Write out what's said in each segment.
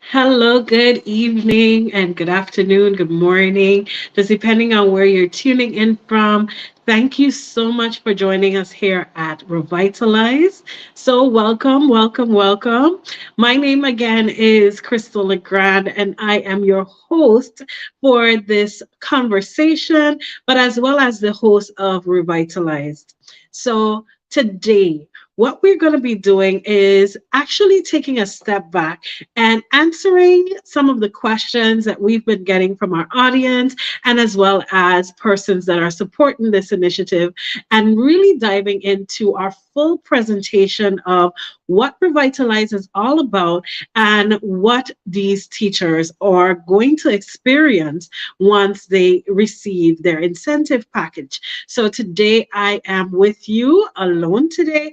Hello, good evening, and good afternoon, good morning, just depending on where you're tuning in from. Thank you so much for joining us here at Revitalize. So, welcome, welcome, welcome. My name again is Cristal Legrand, and I am your host for this conversation, but as well as the host of Revitalized. So, today, what we're going to be doing is actually taking a step back and answering some of the questions that we've been getting from our audience and as well as persons that are supporting this initiative, and really diving into our full presentation of what Revitalize is all about and what these teachers are going to experience once they receive their incentive package. So today I am with you alone today.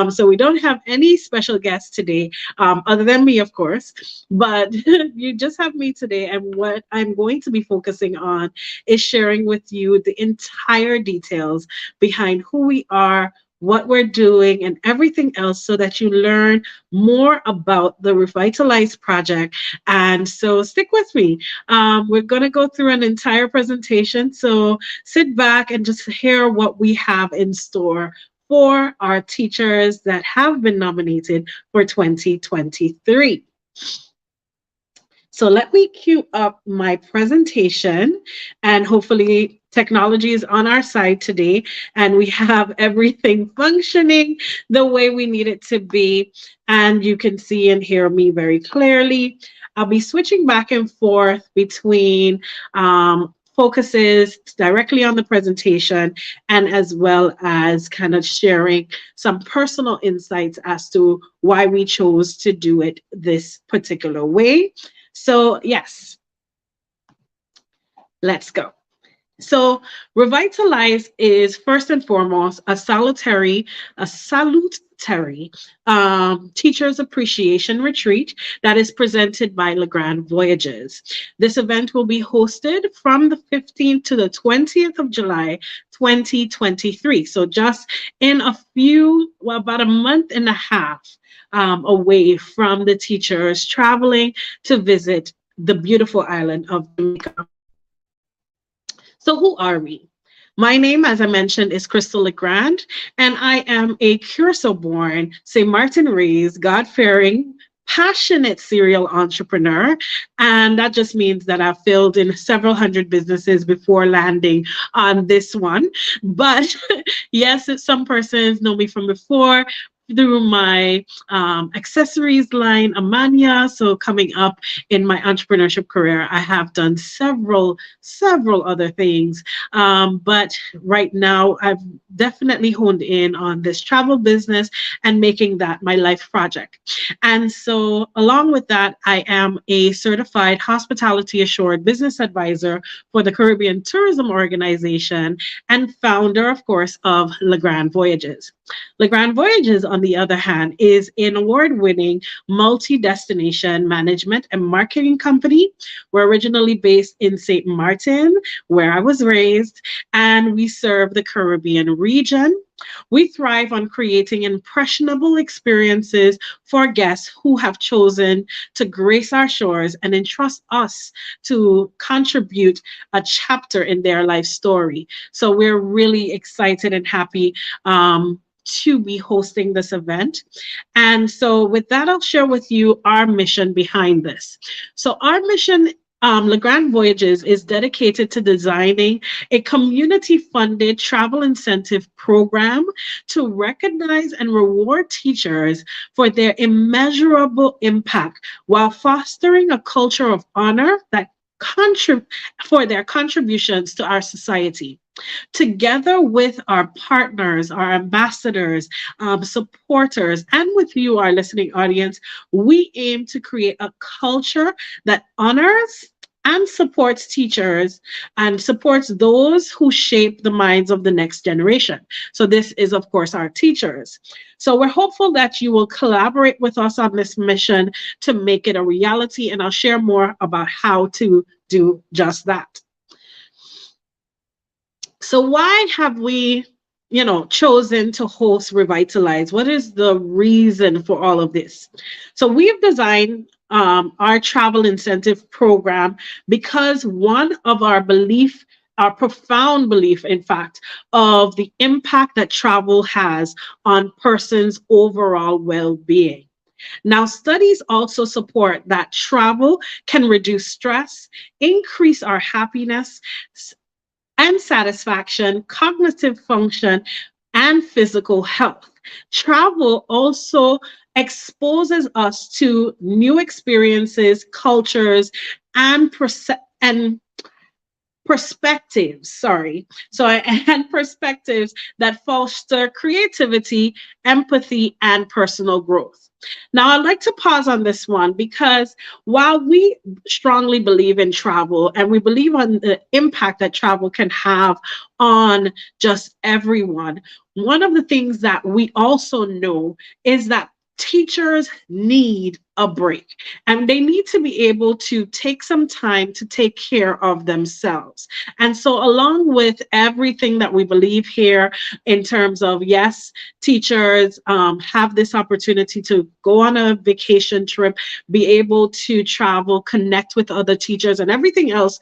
So we don't have any special guests today, other than me, of course. But you just have me today, and what I'm going to be focusing on is sharing with you the entire details behind who we are, what we're doing, and everything else so that you learn more about the Revitalize project. And so stick with me. We're going to go through an entire presentation. So sit back and just hear what we have in store for our teachers that have been nominated for 2023. So let me queue up my presentation, and hopefully technology is on our side today and we have everything functioning the way we need it to be, and you can see and hear me very clearly. I'll be switching back and forth between focuses directly on the presentation and as well as kind of sharing some personal insights as to why we chose to do it this particular way. So, yes, let's go. So, Revitalize is first and foremost a salutary Teachers Appreciation Retreat that is presented by Legrand Voyages. This event will be hosted from the 15th to the 20th of July, 2023. So, just in about a month and a half away from the teachers traveling to visit the beautiful island of Jamaica. So, who are we? My name, as I mentioned, is Cristal Legrand, and I am a Curacao born, St. Martin raised, God fearing, passionate serial entrepreneur. And that just means that I've failed in several hundred businesses before landing on this one. But yes, some persons know me from before through my accessories line, Amania. So coming up in my entrepreneurship career, I have done several other things. But right now, I've definitely honed in on this travel business and making that my life project. And so, along with that, I am a certified hospitality assured business advisor for the Caribbean Tourism Organization and founder, of course, of Legrand Voyages. Legrand Voyages, on the other hand, is an award winning multi destination management and marketing company. We're originally based in St. Martin, where I was raised, and we serve the Caribbean region. We thrive on creating impressionable experiences for guests who have chosen to grace our shores and entrust us to contribute a chapter in their life story. So we're really excited and happy to be hosting this event. And so, with that, I'll share with you our mission behind this. So, our mission, Legrand Voyages, is dedicated to designing a community funded travel incentive program to recognize and reward teachers for their immeasurable impact while fostering a culture of honor that for their contributions to our society. Together with our partners, our ambassadors, supporters, and with you, our listening audience, we aim to create a culture that honors and supports teachers and supports those who shape the minds of the next generation. So, this is, of course, our teachers. So, we're hopeful that you will collaborate with us on this mission to make it a reality, and I'll share more about how to do just that. So why have we, chosen to host Revitalize? What is the reason for all of this? So we've designed our travel incentive program, because one of our profound belief, in fact, of the impact that travel has on persons' overall well-being. Now, studies also support that travel can reduce stress, increase our happiness and satisfaction, cognitive function, and physical health. Travel also exposes us to new experiences, cultures, and perspectives, and perspectives that foster creativity, empathy, and personal growth. Now, I'd like to pause on this one because while we strongly believe in travel and we believe on the impact that travel can have on just everyone, one of the things that we also know is that teachers need a break, and they need to be able to take some time to take care of themselves. And so, along with everything that we believe here in terms of, yes, teachers have this opportunity to go on a vacation trip, be able to travel, connect with other teachers, and everything else,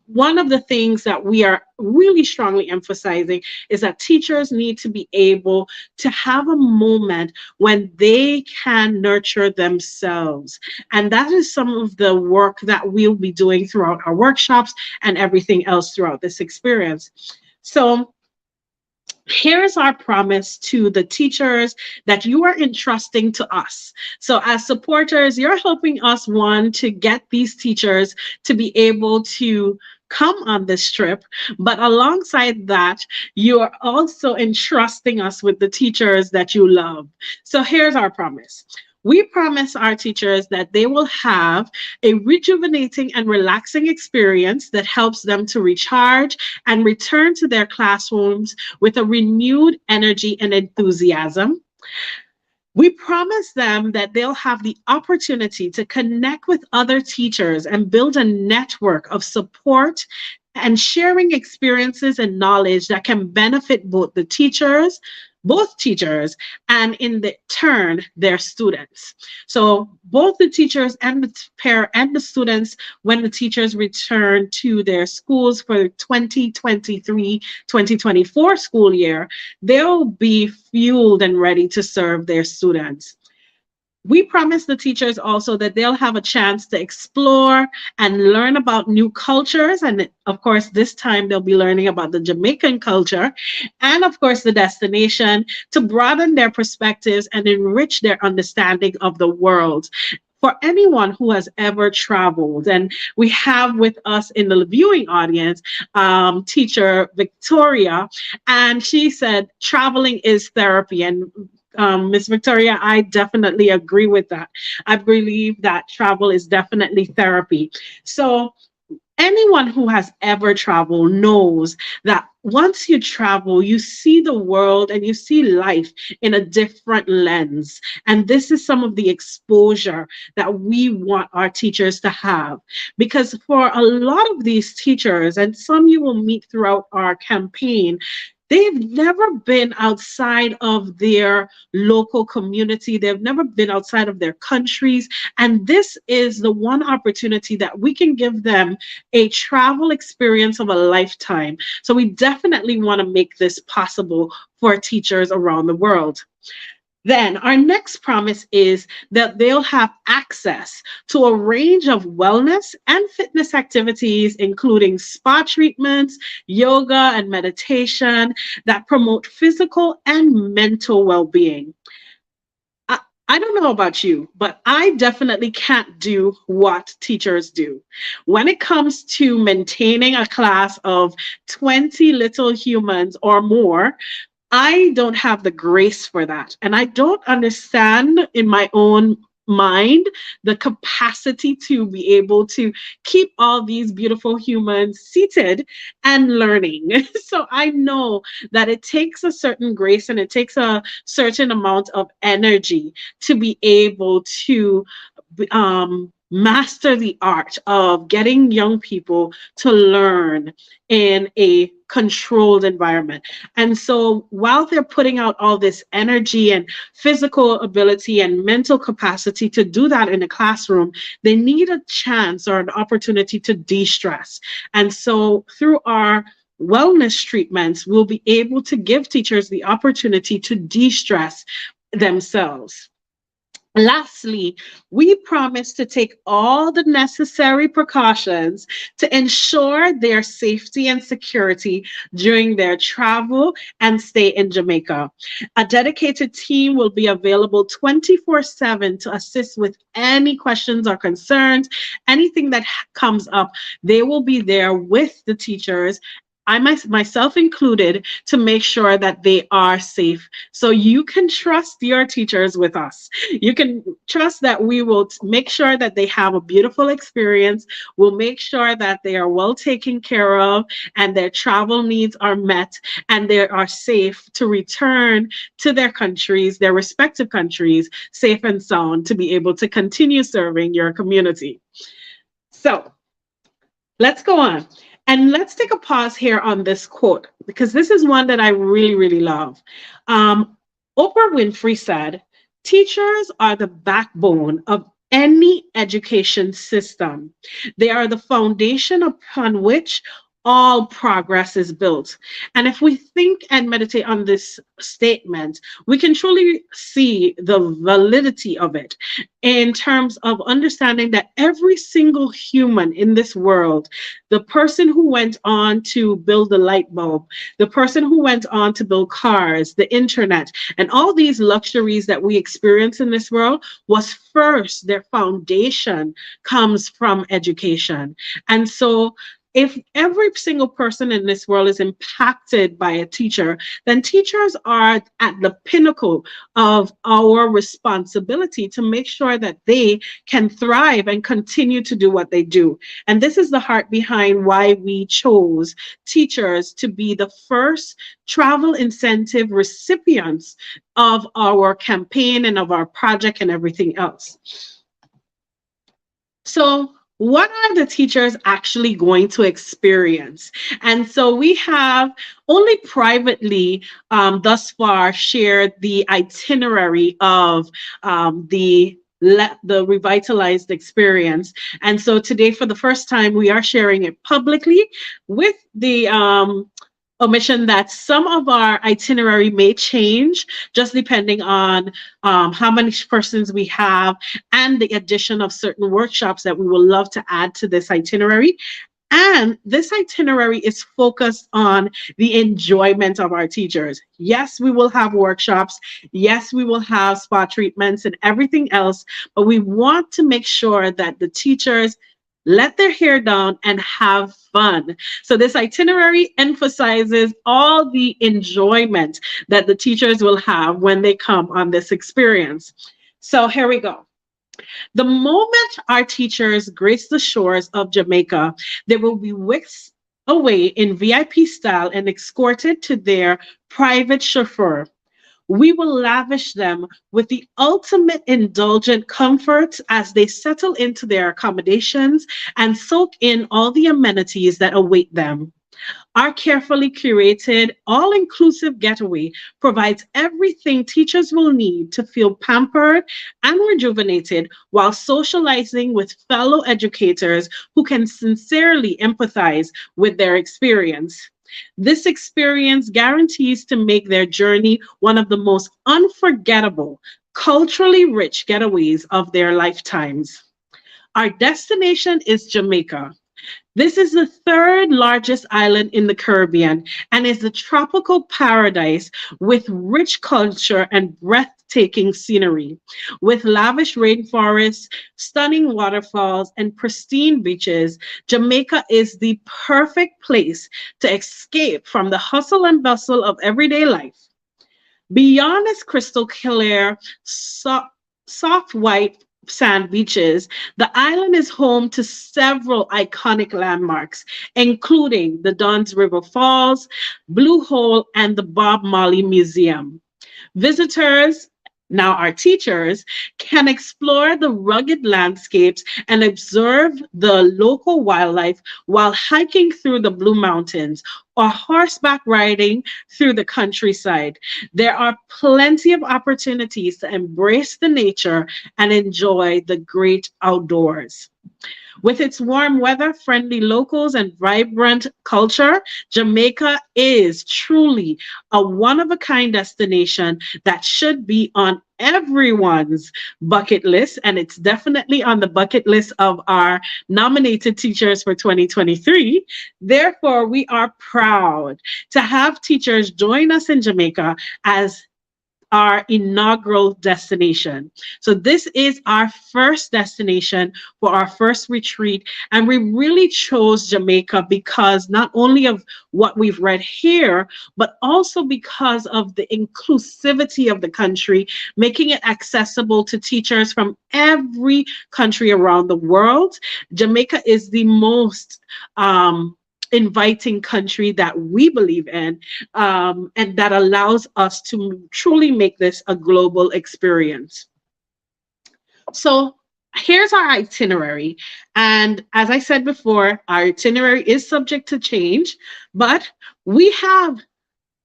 one of the things that we are really strongly emphasizing is that teachers need to be able to have a moment when they can nurture themselves. And that is some of the work that we'll be doing throughout our workshops and everything else throughout this experience. So, here's our promise to the teachers that you are entrusting to us. So, as supporters, you're helping us, one, to get these teachers to be able to come on this trip, but alongside that, you are also entrusting us with the teachers that you love. So, here's our promise. We promise our teachers that they will have a rejuvenating and relaxing experience that helps them to recharge and return to their classrooms with a renewed energy and enthusiasm. We promise them that they'll have the opportunity to connect with other teachers and build a network of support and sharing experiences and knowledge that can benefit both teachers, and in the turn, their students. So both the teachers and the students, when the teachers return to their schools for the 2023-2024 school year, they'll be fueled and ready to serve their students. We promise the teachers also that they'll have a chance to explore and learn about new cultures. And of course, this time they'll be learning about the Jamaican culture and, of course, the destination, to broaden their perspectives and enrich their understanding of the world. For anyone who has ever traveled, and we have with us in the viewing audience, teacher Victoria, and she said traveling is therapy. And Miss Victoria, I definitely agree with that. I believe that travel is definitely therapy. So anyone who has ever traveled knows that once you travel, you see the world and you see life in a different lens. And this is some of the exposure that we want our teachers to have. Because for a lot of these teachers, and some you will meet throughout our campaign, they've never been outside of their local community. They've never been outside of their countries. And this is the one opportunity that we can give them, a travel experience of a lifetime. So we definitely want to make this possible for teachers around the world. Then our next promise is that they'll have access to a range of wellness and fitness activities, including spa treatments, yoga, and meditation that promote physical and mental well-being. I don't know about you, but I definitely can't do what teachers do. When it comes to maintaining a class of 20 little humans or more, I don't have the grace for that. And I don't understand in my own mind the capacity to be able to keep all these beautiful humans seated and learning. So I know that it takes a certain grace and it takes a certain amount of energy to be able to master the art of getting young people to learn in a controlled environment. And so while they're putting out all this energy and physical ability and mental capacity to do that in a classroom, they need a chance or an opportunity to de-stress. And so through our wellness treatments, we'll be able to give teachers the opportunity to de-stress themselves. Lastly, we promise to take all the necessary precautions to ensure their safety and security during their travel and stay in Jamaica. A dedicated team will be available 24/7 to assist with any questions or concerns, anything that comes up. They will be there with the teachers, myself included, to make sure that they are safe. So you can trust your teachers with us. You can trust that we will make sure that they have a beautiful experience. We'll make sure that they are well taken care of and their travel needs are met and they are safe to return to their countries, their respective countries, safe and sound, to be able to continue serving your community. So let's go on. And let's take a pause here on this quote, because this is one that I really, really love. Oprah Winfrey said, "Teachers are the backbone of any education system. They are the foundation upon which all progress is built." And if we think and meditate on this statement, we can truly see the validity of it in terms of understanding that every single human in this world, the person who went on to build the light bulb, the person who went on to build cars, the internet, and all these luxuries that we experience in this world, was first, their foundation comes from education. And so if every single person in this world is impacted by a teacher, then teachers are at the pinnacle of our responsibility to make sure that they can thrive and continue to do what they do. And this is the heart behind why we chose teachers to be the first travel incentive recipients of our campaign and of our project and everything else. So, what are the teachers actually going to experience? And so we have only privately thus far shared the itinerary of the revitalized experience. And so today, for the first time, we are sharing it publicly with the omission that some of our itinerary may change just depending on how many persons we have and the addition of certain workshops that we will love to add to this itinerary. And this itinerary is focused on the enjoyment of our teachers. Yes, we will have workshops. Yes, we will have spa treatments and everything else, but we want to make sure that the teachers let their hair down and have fun. So this itinerary emphasizes all the enjoyment that the teachers will have when they come on this experience. So here we go. The moment our teachers grace the shores of Jamaica, they will be whisked away in VIP style and escorted to their private chauffeur. We will lavish them with the ultimate indulgent comforts as they settle into their accommodations and soak in all the amenities that await them. Our carefully curated, all-inclusive getaway provides everything teachers will need to feel pampered and rejuvenated while socializing with fellow educators who can sincerely empathize with their experience. This experience guarantees to make their journey one of the most unforgettable, culturally rich getaways of their lifetimes. Our destination is Jamaica. This is the third largest island in the Caribbean and is a tropical paradise with rich culture and breathtaking scenery. With lavish rainforests, stunning waterfalls, and pristine beaches, Jamaica is the perfect place to escape from the hustle and bustle of everyday life. Beyond its crystal clear, soft white sand beaches, the island is home to several iconic landmarks, including the Dunn's River Falls, Blue Hole, and the Bob Marley Museum. Visitors Now, our teachers can explore the rugged landscapes and observe the local wildlife while hiking through the Blue Mountains or horseback riding through the countryside. There are plenty of opportunities to embrace the nature and enjoy the great outdoors. With its warm weather, friendly locals, and vibrant culture, Jamaica is truly a one of a kind destination that should be on everyone's bucket list. And it's definitely on the bucket list of our nominated teachers for 2023. Therefore, we are proud to have teachers join us in Jamaica as our inaugural destination. So this is our first destination for our first retreat. And we really chose Jamaica because not only of what we've read here, but also because of the inclusivity of the country, making it accessible to teachers from every country around the world. Jamaica is the most inviting country that we believe in, and that allows us to truly make this a global experience. So here's our itinerary. And as I said before, our itinerary is subject to change, but we are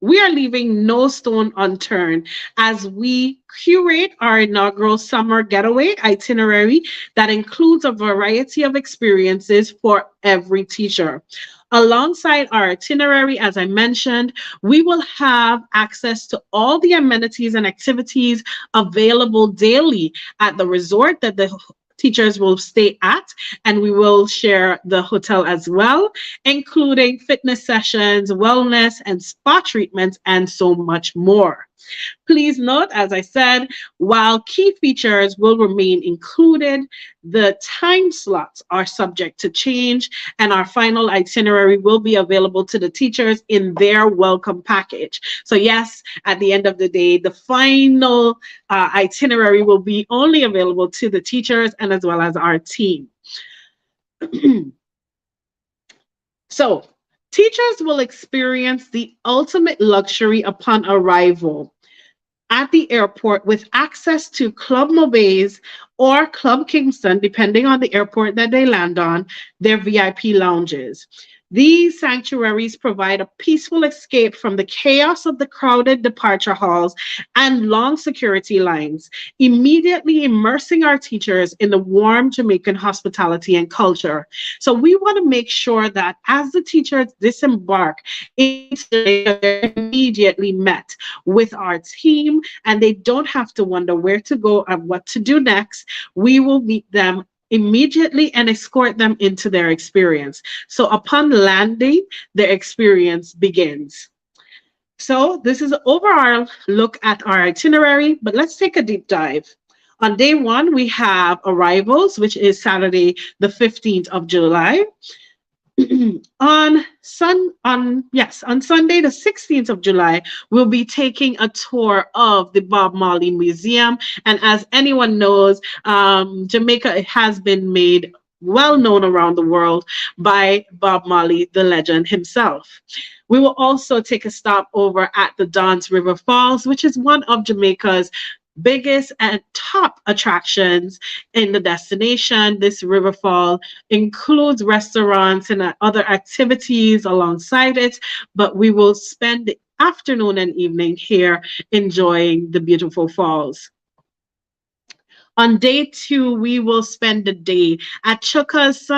leaving no stone unturned as we curate our inaugural summer getaway itinerary that includes a variety of experiences for every teacher. Alongside our itinerary, as I mentioned, we will have access to all the amenities and activities available daily at the resort that the teachers will stay at, and we will share the hotel as well, including fitness sessions, wellness and spa treatments, and so much more. Please note, as I said, while key features will remain included, the time slots are subject to change, and our final itinerary will be available to the teachers in their welcome package. So yes, at the end of the day, the final itinerary will be only available to the teachers and as well as our team. So teachers will experience the ultimate luxury upon arrival at the airport with access to Club Mobays or Club Kingston, depending on the airport that they land on, their VIP lounges. These sanctuaries provide a peaceful escape from the chaos of the crowded departure halls and long security lines, immediately immersing our teachers in the warm Jamaican hospitality and culture. So we want to make sure that as the teachers disembark into Jamaica, they're immediately met with our team and they don't have to wonder where to go and what to do next. We will meet them immediately and escort them into their experience. So upon landing, their experience begins. So this is an overall look at our itinerary, but let's take a deep dive. On day one, we have arrivals, which is Saturday, the 15th of July. on Sunday, the 16th of July, we'll be taking a tour of the Bob Marley Museum. And as anyone knows, Jamaica has been made well known around the world by Bob Marley, the legend himself. We will also take a stop over at the Dons River Falls, which is one of Jamaica's biggest and top attractions in the destination. This riverfall includes restaurants and other activities alongside it, but we will spend the afternoon and evening here enjoying the beautiful falls. On day two, we will spend the day at Chuka's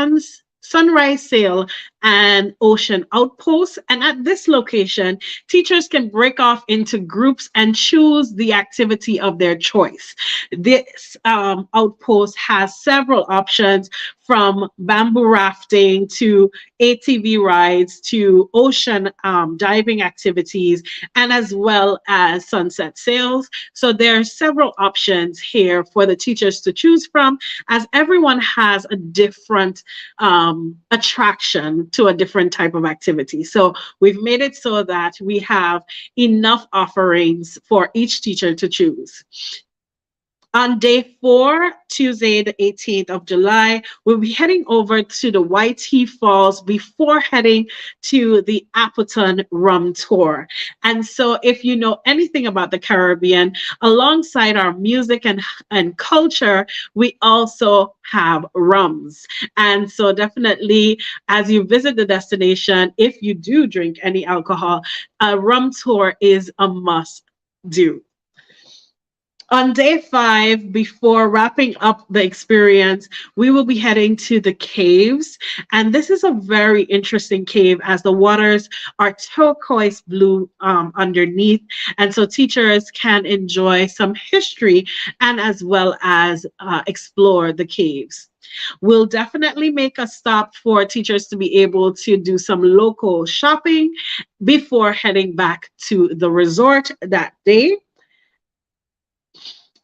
Sunrise Sail and Ocean Outpost. And at this location, teachers can break off into groups and choose the activity of their choice. This outpost has several options, from bamboo rafting to ATV rides to ocean diving activities, and as well as sunset sails. So there are several options here for the teachers to choose from, as everyone has a different attraction to a different type of activity. So we've made it so that we have enough offerings for each teacher to choose. On day 4, Tuesday, the 18th of July, we'll be heading over to the YT Falls before heading to the Appleton Rum Tour. And so, if you know anything about the Caribbean, alongside our music and culture, we also have rums. And so, definitely, as you visit the destination, if you do drink any alcohol, a rum tour is a must do. On day 5, before wrapping up the experience, we will be heading to the caves. And this is a very interesting cave as the waters are turquoise blue underneath. And so teachers can enjoy some history and as well as explore the caves. We'll definitely make a stop for teachers to be able to do some local shopping before heading back to the resort that day.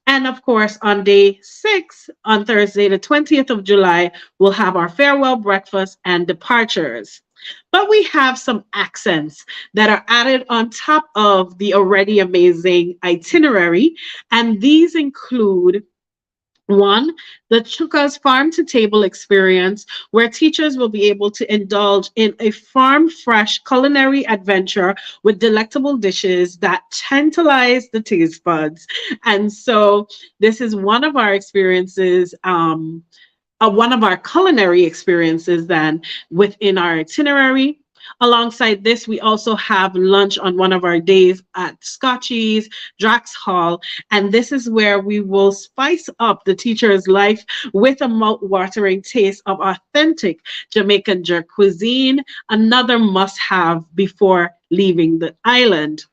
And of course, on day 6, on Thursday, the 20th of July, we'll have our farewell breakfast and departures. But we have some accents that are added on top of the already amazing itinerary. And these include one, the Chuka's Farm to Table experience, where teachers will be able to indulge in a farm fresh culinary adventure with delectable dishes that tantalize the taste buds. And so, this is one of our experiences. One of our culinary experiences then within our itinerary. Alongside this, we also have lunch on one of our days at Scotchy's Drax Hall. And this is where we will spice up the teacher's life with a mouth-watering taste of authentic Jamaican jerk cuisine, another must-have before leaving the island.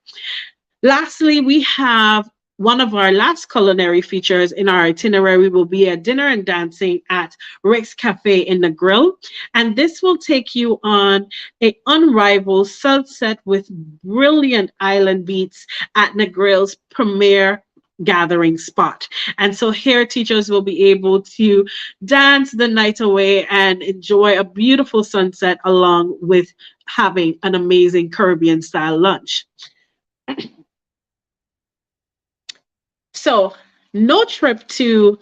Lastly, we have one of our last culinary features in our itinerary will be a dinner and dancing at Rick's Cafe in the Grill. And this will take you on a unrivaled sunset with brilliant island beats at Negrill's premier gathering spot. And so here teachers will be able to dance the night away and enjoy a beautiful sunset along with having an amazing Caribbean style lunch. So, no trip to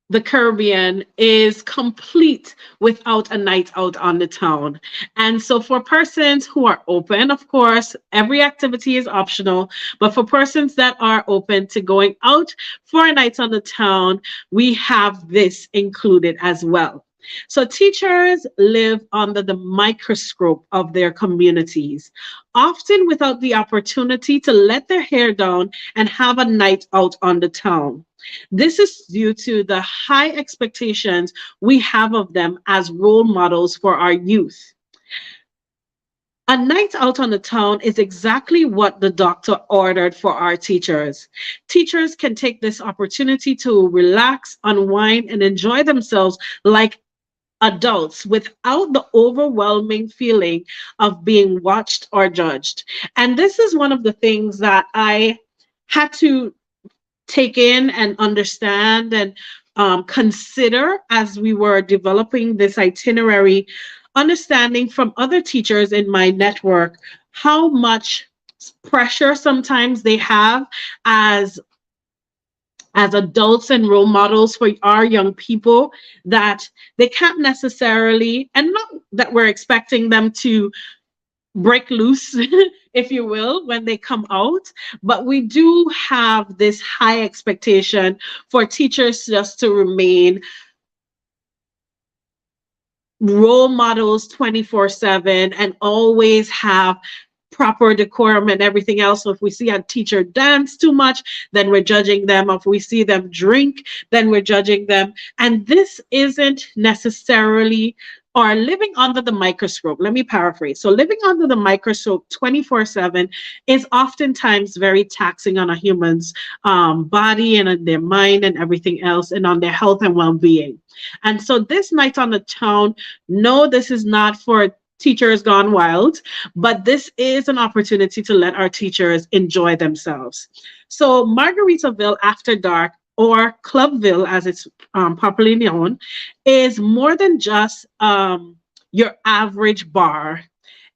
the Caribbean is complete without a night out on the town. And so, for persons who are open, of course, every activity is optional, but for persons that are open to going out for a night on the town, we have this included as well. So teachers live under the microscope of their communities, often without the opportunity to let their hair down and have a night out on the town. This is due to the high expectations we have of them as role models for our youth. A night out on the town is exactly what the doctor ordered for our teachers. Teachers can take this opportunity to relax, unwind, and enjoy themselves like adults without the overwhelming feeling of being watched or judged. And this is one of the things that I had to take in and understand and consider as we were developing this itinerary, understanding from other teachers in my network how much pressure sometimes they have as adults and role models for our young people, that they can't necessarily, and not that we're expecting them to break loose, if you will, when they come out, but we do have this high expectation for teachers just to remain role models 24/7 and always have proper decorum and everything else. So if we see a teacher dance too much, then we're judging them. If we see them drink, then we're judging them. And this isn't necessarily, or living under the microscope. Let me paraphrase. So living under the microscope 24/7 is oftentimes very taxing on a human's body and on their mind and everything else, and on their health and well-being. And so this night on the town, no, this is not for teachers gone wild, but this is an opportunity to let our teachers enjoy themselves. So Margaritaville After Dark, or Clubville as it's popularly known, is more than just your average bar.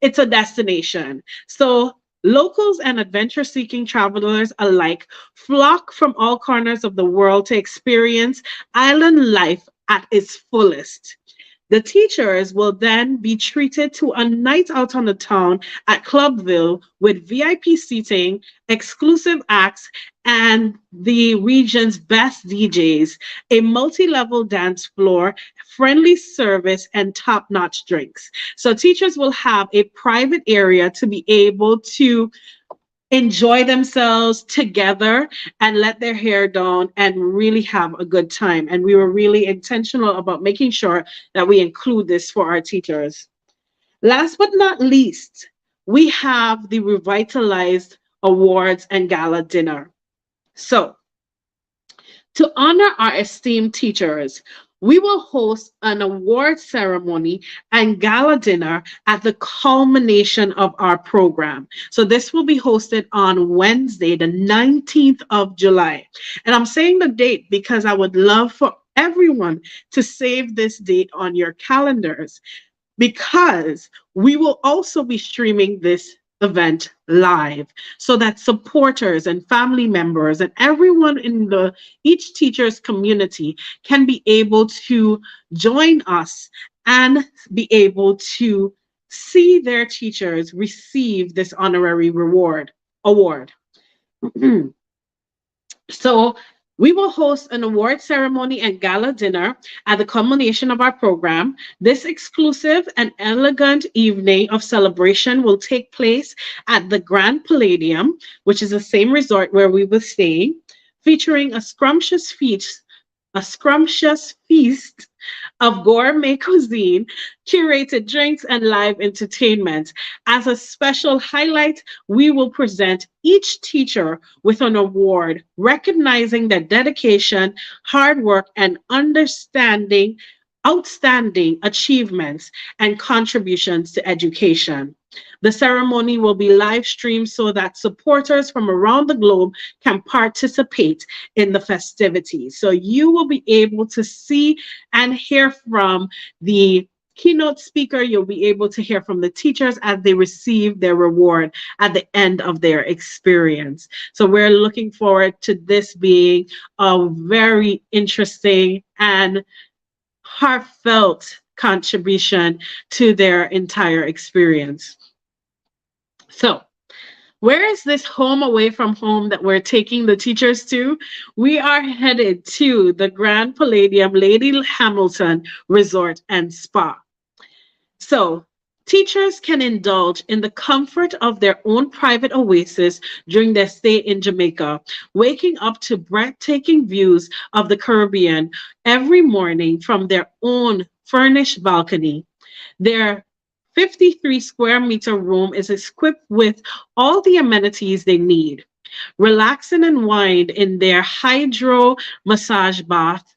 It's a destination. So Locals and adventure-seeking travelers alike flock from all corners of the world to experience island life at its fullest. The teachers will then be treated to a night out on the town at Clubville with VIP seating, exclusive acts, and the region's best DJs, a multi level dance floor, friendly service, and top notch drinks. So, teachers will have a private area to be able to enjoy themselves together and let their hair down and really have a good time. And we were really intentional about making sure that we include this for our teachers. Last but not least, we have the Revitalized Awards and Gala Dinner. So, to honor our esteemed teachers, we will host an award ceremony and gala dinner at the culmination of our program. So this will be hosted on Wednesday, the 19th of July. And I'm saying the date because I would love for everyone to save this date on your calendars, because we will also be streaming this event live so that supporters and family members and everyone in the each teacher's community can be able to join us and be able to see their teachers receive this honorary reward award. So we will host an award ceremony and gala dinner at the culmination of our program. This exclusive and elegant evening of celebration will take place at the Grand Palladium, which is the same resort where we will stay, featuring a scrumptious feast of gourmet cuisine, curated drinks, and live entertainment. As a special highlight, we will present each teacher with an award recognizing their dedication, hard work, and outstanding achievements and contributions to education. The ceremony will be live streamed so that supporters from around the globe can participate in the festivities. So you will be able to see and hear from the keynote speaker. You'll be able to hear from the teachers as they receive their reward at the end of their experience. So we're looking forward to this being a very interesting and heartfelt contribution to their entire experience. So, where is this home away from home that we're taking the teachers to? We are headed to the Grand Palladium Lady Hamilton Resort and Spa. So, teachers can indulge in the comfort of their own private oasis during their stay in Jamaica, waking up to breathtaking views of the Caribbean every morning from their own furnished balcony. Their 53 square meter room is equipped with all the amenities they need. Relax and unwind in their hydro massage bath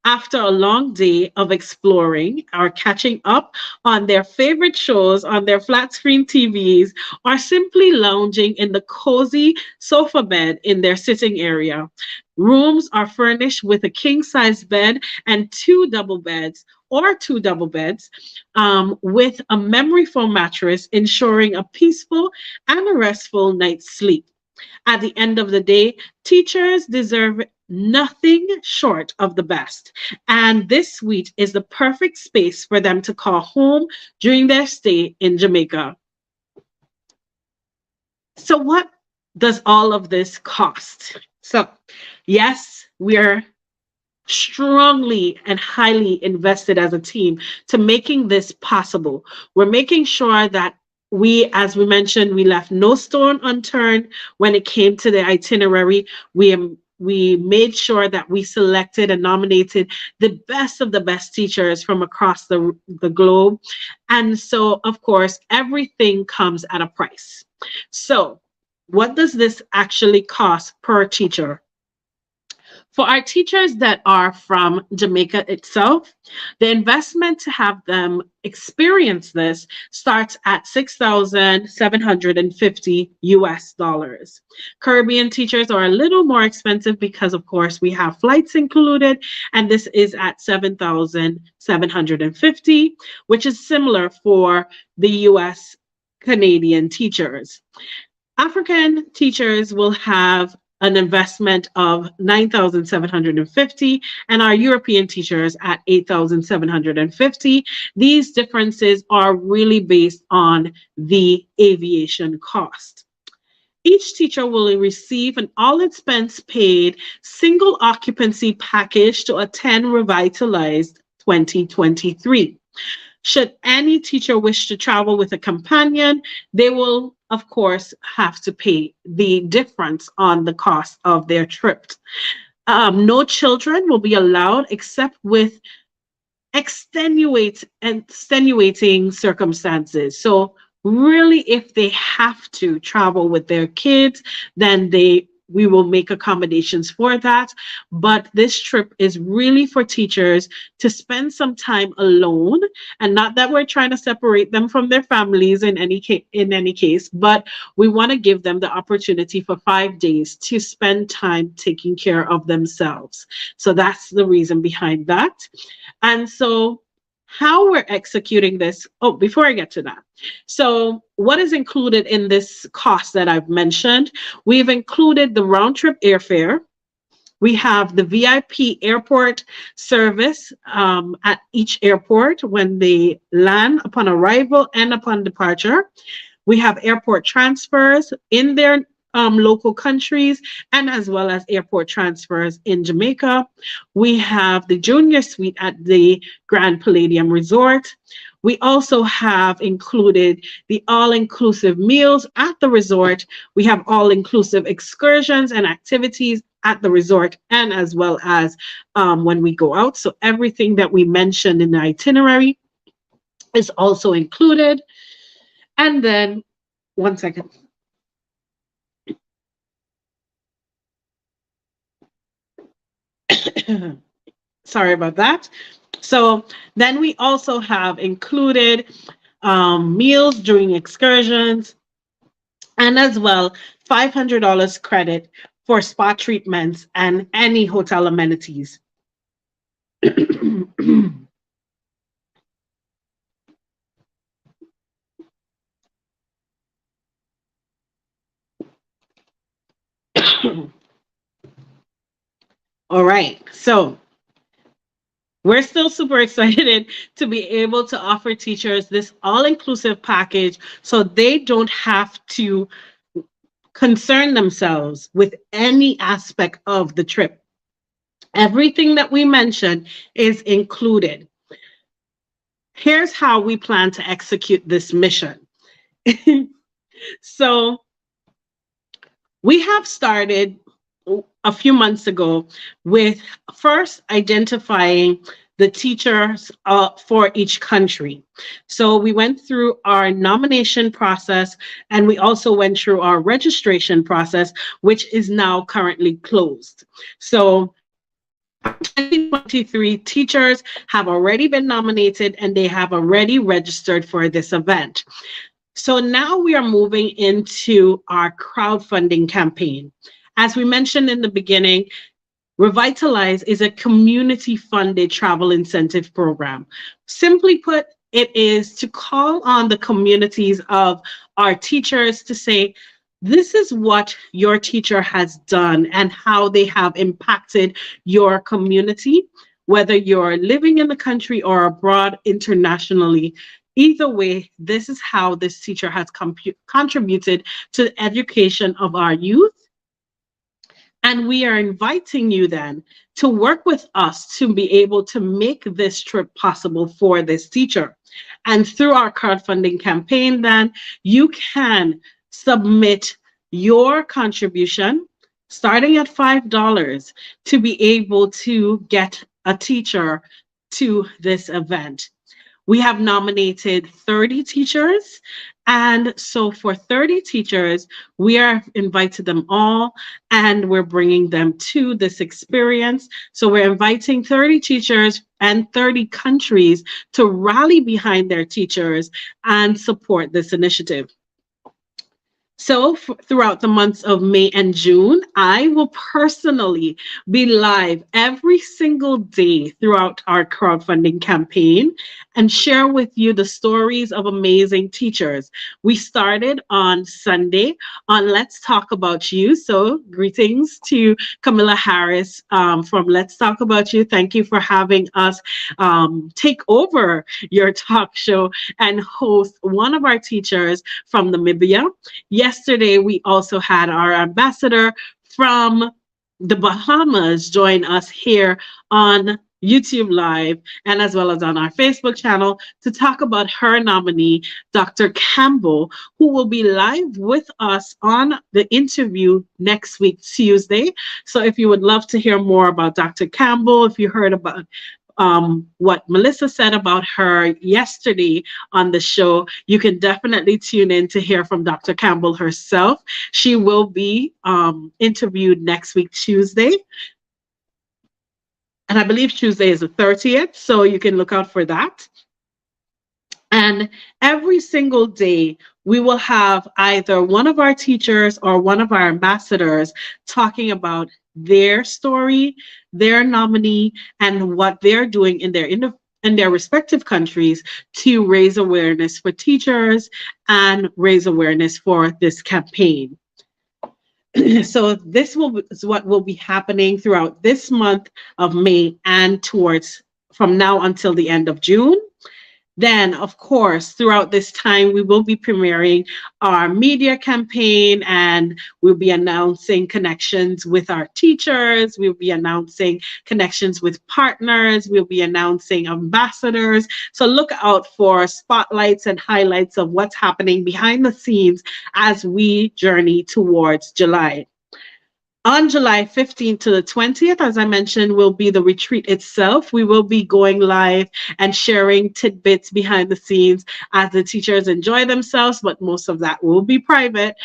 after a long day of exploring or catching up on their favorite shows on their flat screen TVs, or simply lounging in the cozy sofa bed in their sitting area. Rooms are furnished with a king-size bed and two double beds with a memory foam mattress, ensuring a peaceful and a restful night's sleep. At the end of the day, teachers deserve nothing short of the best. And this suite is the perfect space for them to call home during their stay in Jamaica. So, what does all of this cost? So, yes, we're strongly and highly invested as a team to making this possible. We're making sure that as we mentioned, we left no stone unturned when it came to the itinerary. We made sure that we selected and nominated the best of the best teachers from across the globe. And so, of course, everything comes at a price. So, what does this actually cost per teacher? For our teachers that are from Jamaica itself, the investment to have them experience this starts at $6,750 US. Caribbean teachers are a little more expensive because, of course, we have flights included, and this is at $7,750, which is similar for the US Canadian teachers. African teachers will have an investment of 9,750 and our European teachers at 8,750. These differences are really based on the aviation cost. Each teacher will receive an all expense paid single occupancy package to attend Revitalized 2023. Should any teacher wish to travel with a companion, they will, of course, have to pay the difference on the cost of their trip. No children will be allowed except with extenuating circumstances. So really, if they have to travel with their kids, then we will make accommodations for that. But this trip is really for teachers to spend some time alone, and not that we're trying to separate them from their families in any case, but we want to give them the opportunity for 5 days to spend time taking care of themselves. So that's the reason behind that. And so how we're executing this, oh, before I get to that. So what is included in this cost that I've mentioned? We've included the round trip airfare. We have the VIP airport service at each airport when they land upon arrival and upon departure. We have airport transfers in their local countries, and as well as airport transfers in Jamaica. We have the junior suite at the Grand Palladium Resort. We also have included the all-inclusive meals at the resort. We have all-inclusive excursions and activities at the resort, and as well as when we go out. So everything that we mentioned in the itinerary is also included. And then, one second. Sorry about that. So then we also have included meals during excursions, and as well $500 credit for spa treatments and any hotel amenities. All right, so we're still super excited to be able to offer teachers this all-inclusive package so they don't have to concern themselves with any aspect of the trip. Everything that we mentioned is included. Here's how we plan to execute this mission. So we have started a few months ago with first identifying the teachers for each country. So we went through our nomination process, and we also went through our registration process, which is now currently closed. So 2023 teachers have already been nominated and they have already registered for this event. So now we are moving into our crowdfunding campaign. As we mentioned in the beginning, Revitalize is a community-funded travel incentive program. Simply put, it is to call on the communities of our teachers to say, this is what your teacher has done and how they have impacted your community, whether you're living in the country or abroad internationally. Either way, this is how this teacher has contributed to the education of our youth. And we are inviting you then to work with us to be able to make this trip possible for this teacher. And through our crowdfunding campaign, then you can submit your contribution starting at $5 to be able to get a teacher to this event. We have nominated 30 teachers. And so for 30 teachers, we are invited them all and we're bringing them to this experience. So we're inviting 30 teachers and 30 countries to rally behind their teachers and support this initiative. So throughout the months of May and June, I will personally be live every single day throughout our crowdfunding campaign. and share with you the stories of amazing teachers. We started on Sunday on Let's Talk About You. So, greetings to Camilla Harris from Let's Talk About You. Thank you for having us take over your talk show and host one of our teachers from Namibia. Yesterday, we also had our ambassador from the Bahamas join us here on YouTube Live and as well as on our Facebook channel to talk about her nominee, Dr. Campbell, who will be live with us on the interview next week, Tuesday. So if you would love to hear more about Dr. Campbell, if you heard about what Melissa said about her yesterday on the show, you can definitely tune in to hear from Dr. Campbell herself. She will be interviewed next week, Tuesday. And I believe Tuesday is the 30th, so you can look out for that. And every single day, we will have either one of our teachers or one of our ambassadors talking about their story, their nominee, and what they're doing in their respective countries to raise awareness for teachers and raise awareness for this campaign. So this is what will be happening throughout this month of May and towards from now until the end of June. Then, of course, throughout this time, we will be premiering our media campaign and we'll be announcing connections with our teachers. We'll be announcing connections with partners. We'll be announcing ambassadors. So look out for spotlights and highlights of what's happening behind the scenes as we journey towards July. On July 15th to the 20th, as I mentioned, will be the retreat itself. We will be going live and sharing tidbits behind the scenes as the teachers enjoy themselves, but most of that will be private,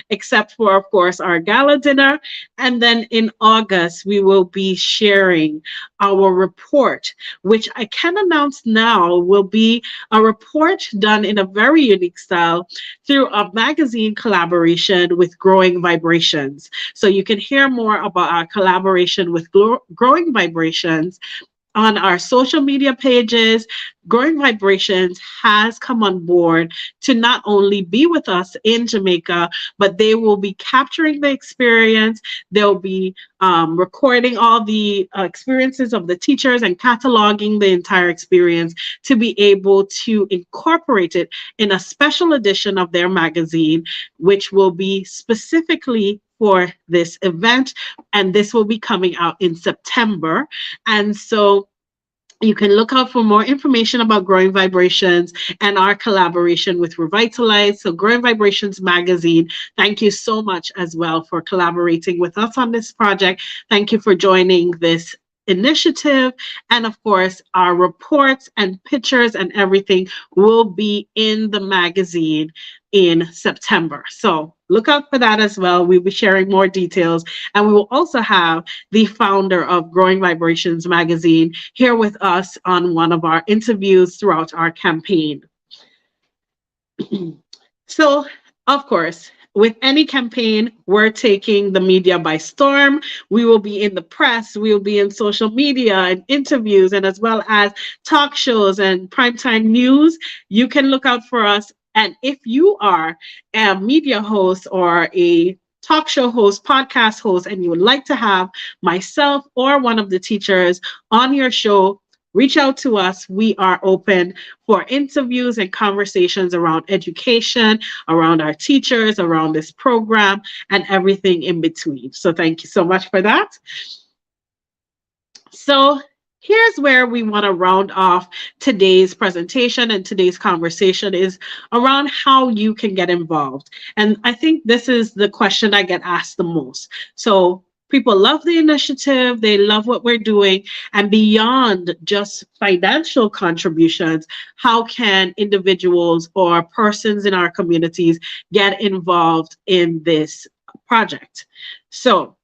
except for, of course, our gala dinner. And then in August, we will be sharing our report, which I can announce now will be a report done in a very unique style through a magazine collaboration with Growing Vibrations. So you can hear more about our collaboration with Growing Vibrations on our social media pages. Growing Vibrations has come on board to not only be with us in Jamaica, but they will be capturing the experience. They'll be recording all the experiences of the teachers and cataloging the entire experience to be able to incorporate it in a special edition of their magazine, which will be specifically for this event. And this will be coming out in September. And so you can look out for more information about Growing Vibrations and our collaboration with Revitalized. So Growing Vibrations magazine, thank you so much as well for collaborating with us on this project. Thank you for joining this initiative. And of course, our reports and pictures and everything will be in the magazine in September. So look out for that as well. We'll be sharing more details. And we will also have the founder of Growing Vibrations magazine here with us on one of our interviews throughout our campaign. So, of course, with any campaign, we're taking the media by storm. We will be in the press, we will be in social media and interviews, and as well as talk shows and primetime news. You can look out for us. And if you are a media host or a talk show host, podcast host, and you would like to have myself or one of the teachers on your show, reach out to us. We are open for interviews and conversations around education, around our teachers, around this program, and everything in between. So thank you so much for that. So here's where we want to round off today's presentation and today's conversation is around how you can get involved. And I think this is the question I get asked the most. So people love the initiative, they love what we're doing, and beyond just financial contributions, how can individuals or persons in our communities get involved in this project? So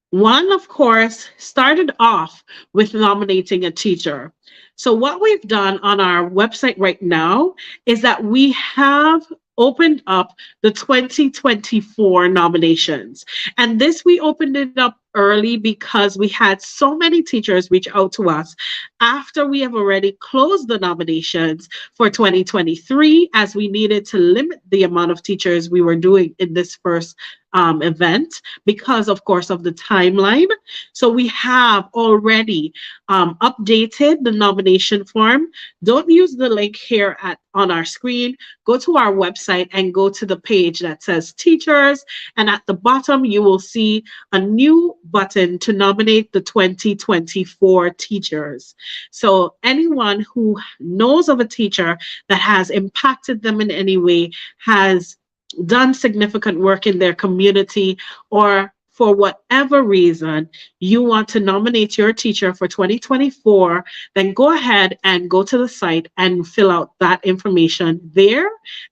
one, of course, started off with nominating a teacher. So what we've done on our website right now is that we have opened up the 2024 nominations. And this, we opened it up early because we had so many teachers reach out to us after we have already closed the nominations for 2023, as we needed to limit the amount of teachers we were doing in this first event because, of course, of the timeline. So we have already updated the nomination form. Don't use the link here on our screen. Go to our website and go to the page that says teachers. And at the bottom, you will see a new button to nominate the 2024 teachers. So anyone who knows of a teacher that has impacted them in any way, has done significant work in their community, or for whatever reason you want to nominate your teacher for 2024, then go ahead and go to the site and fill out that information there,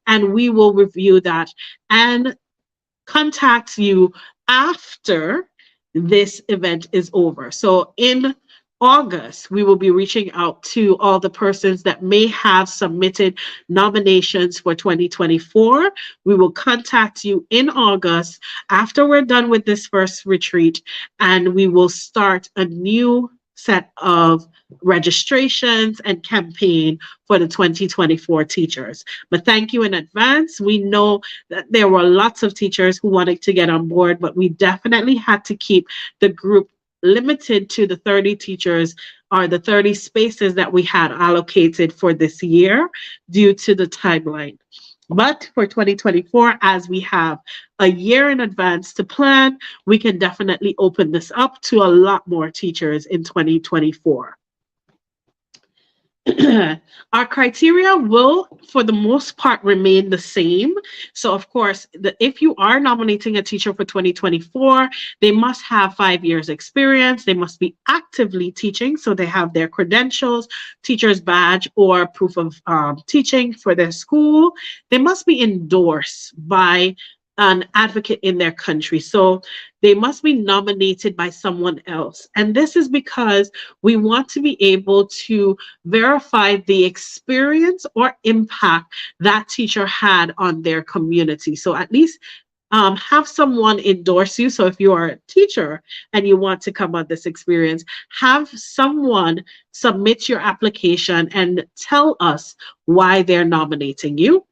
and we will review that and contact you after this event is over. So in August, we will be reaching out to all the persons that may have submitted nominations for 2024. We will contact you in August after we're done with this first retreat, and we will start a new set of registrations and campaign for the 2024 teachers. But thank you in advance. We know that there were lots of teachers who wanted to get on board, but we definitely had to keep the group limited to the 30 teachers or the 30 spaces that we had allocated for this year due to the timeline. But for 2024, as we have a year in advance to plan, we can definitely open this up to a lot more teachers in 2024. Our criteria will, for the most part, remain the same. So, of course, if you are nominating a teacher for 2024, they must have 5 years experience. They must be actively teaching, so they have their credentials, teacher's badge, or proof of teaching for their school. They must be endorsed by an advocate in their country. So they must be nominated by someone else. And this is because we want to be able to verify the experience or impact that teacher had on their community. So at least have someone endorse you. So if you are a teacher and you want to come on this experience, have someone submit your application and tell us why they're nominating you.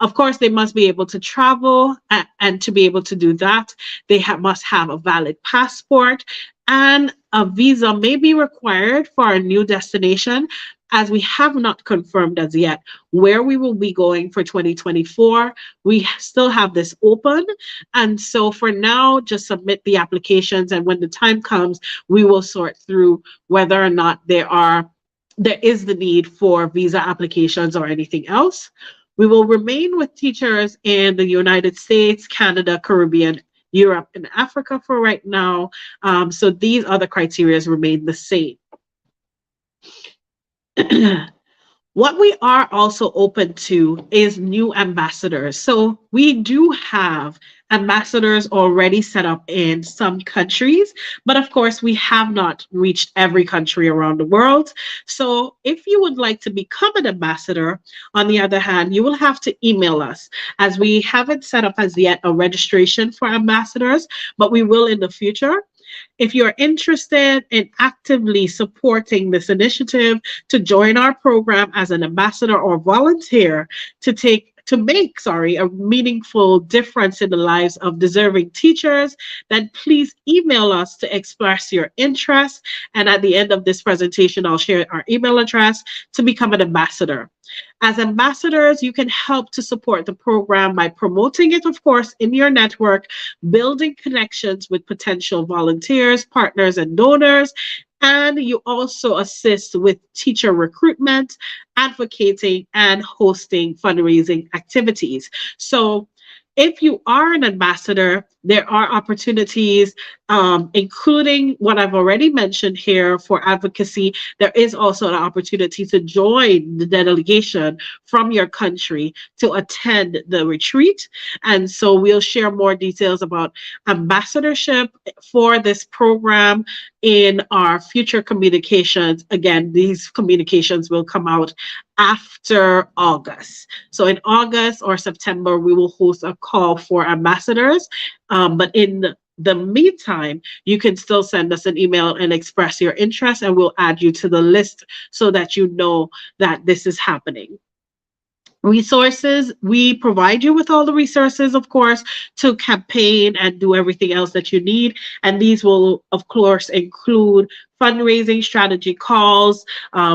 Of course, they must be able to travel, and to be able to do that, they must have a valid passport, and a visa may be required for a new destination, as we have not confirmed as yet where we will be going for 2024. We still have this open. And so for now, just submit the applications, and when the time comes, we will sort through whether or not there is the need for visa applications or anything else. We will remain with teachers in the United States, Canada, Caribbean, Europe, and Africa for right now. So these other criteria remain the same. What we are also open to is new ambassadors. So we do have ambassadors already set up in some countries, but of course we have not reached every country around the world. So if you would like to become an ambassador, on the other hand, you will have to email us, as we haven't set up as yet a registration for ambassadors, but we will in the future. If you're interested in actively supporting this initiative to join our program as an ambassador or volunteer to make a meaningful difference in the lives of deserving teachers, then please email us to express your interest. And at the end of this presentation, I'll share our email address to become an ambassador. As ambassadors, you can help to support the program by promoting it, of course, in your network, building connections with potential volunteers, partners, and donors. And you also assist with teacher recruitment, advocating, and hosting fundraising activities. So if you are an ambassador, there are opportunities, including what I've already mentioned here for advocacy. There is also an opportunity to join the delegation from your country to attend the retreat. And so we'll share more details about ambassadorship for this program in our future communications. Again, these communications will come out after August. So in August or September, we will host a call for ambassadors. But in the meantime, you can still send us an email and express your interest, and we'll add you to the list so that you know that this is happening. Resources, we provide you with all the resources, of course, to campaign and do everything else that you need. And these will, of course, include fundraising strategy calls,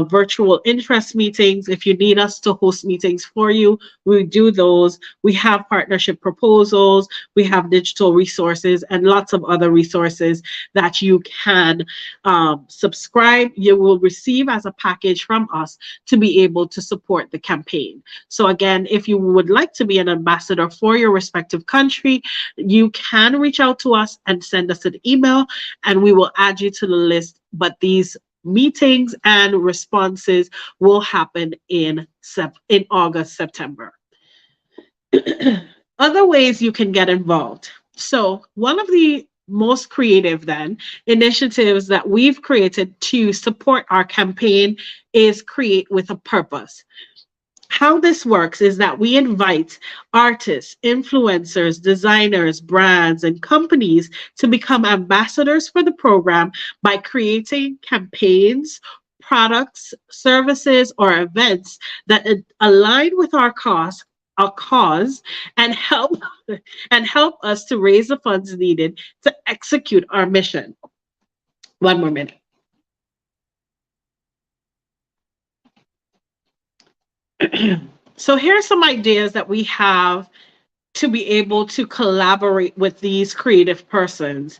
virtual interest meetings. If you need us to host meetings for you, we do those. We have partnership proposals, we have digital resources, and lots of other resources that you can subscribe. You will receive as a package from us to be able to support the campaign. So again, if you would like to be an ambassador for your respective country, you can reach out to us and send us an email, and we will add you to the list. But these meetings and responses will happen in August, September. Other ways you can get involved. So one of the most creative then initiatives that we've created to support our campaign is Create with a Purpose. How this works is that we invite artists, influencers, designers, brands, and companies to become ambassadors for the program by creating campaigns, products, services, or events that align with our cause and help us to raise the funds needed to execute our mission. One more minute. So here are some ideas that we have to be able to collaborate with these creative persons.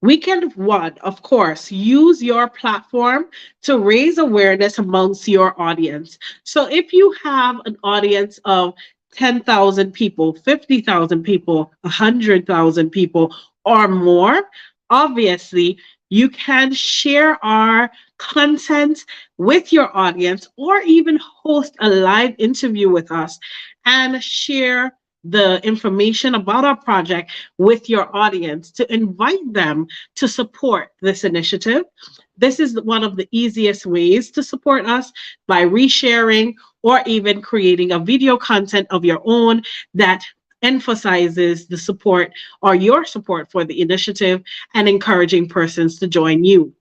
We can, one, of course, use your platform to raise awareness amongst your audience. So if you have an audience of 10,000 people, 50,000 people, 100,000 people, or more, obviously, you can share our content with your audience or even host a live interview with us and share the information about our project with your audience to invite them to support this initiative. This is one of the easiest ways to support us, by resharing or even creating a video content of your own that emphasizes the support or your support for the initiative and encouraging persons to join you.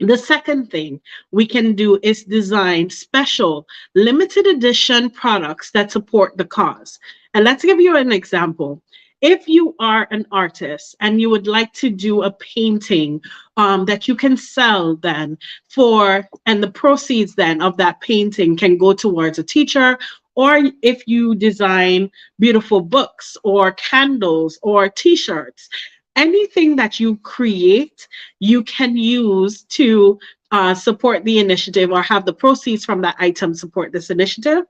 The second thing we can do is design special limited edition products that support the cause. And let's give you an example. If you are an artist and you would like to do a painting that you can sell then and the proceeds then of that painting can go towards a teacher, or if you design beautiful books or candles or t-shirts, anything that you create, you can use to support the initiative or have the proceeds from that item support this initiative.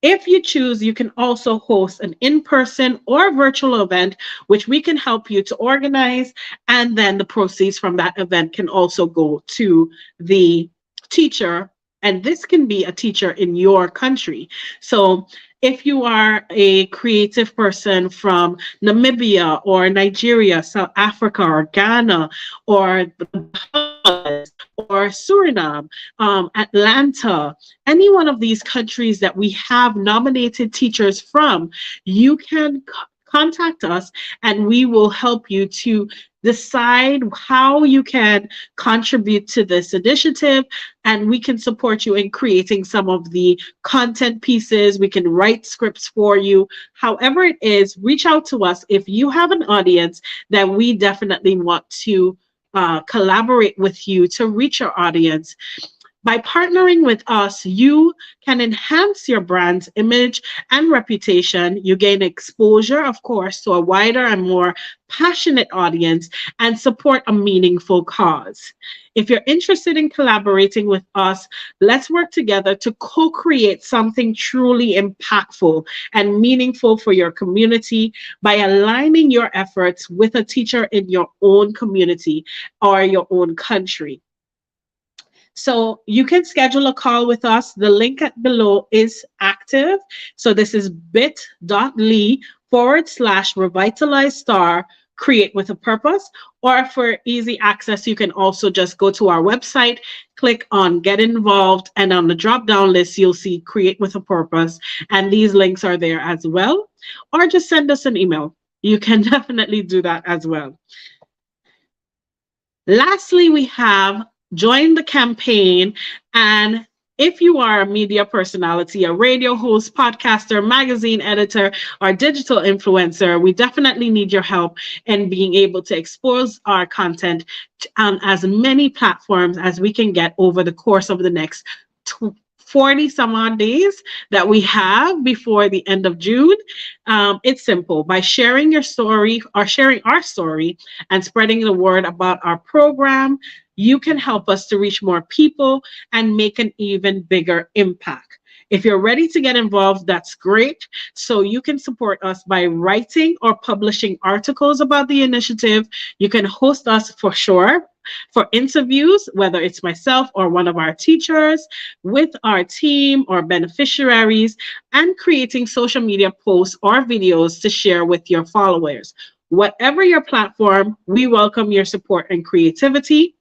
If you choose, you can also host an in-person or virtual event, which we can help you to organize, and then the proceeds from that event can also go to the teacher, and this can be a teacher in your country. So if you are a creative person from Namibia or Nigeria, South Africa or Ghana or the Bahamas or Suriname, Atlanta, any one of these countries that we have nominated teachers from, you can contact us and we will help you to decide how you can contribute to this initiative, and we can support you in creating some of the content pieces. We can write scripts for you. However it is, reach out to us if you have an audience that we definitely want to collaborate with you to reach our audience. By partnering with us, you can enhance your brand's image and reputation. You gain exposure, of course, to a wider and more passionate audience and support a meaningful cause. If you're interested in collaborating with us, let's work together to co-create something truly impactful and meaningful for your community by aligning your efforts with a teacher in your own community or your own country. So you can schedule a call with us. The link below is active. So this is bit.ly/revitalized create with a purpose. Or for easy access, you can also just go to our website, click on get involved, and on the drop-down list, you'll see create with a purpose. And these links are there as well. Or just send us an email. you can definitely do that as well. Lastly, we have join the campaign. And if you are a media personality, a radio host, podcaster, magazine editor, or digital influencer, we definitely need your help in being able to expose our content on as many platforms as we can get over the course of the next 40 some odd days that we have before the end of June. It's simple. By sharing your story or sharing our story and spreading the word about our program, you can help us to reach more people and make an even bigger impact. If you're ready to get involved, that's great. So you can support us by writing or publishing articles about the initiative. You can host us for sure for interviews, whether it's myself or one of our teachers, with our team or beneficiaries, and creating social media posts or videos to share with your followers. Whatever your platform, we welcome your support and creativity.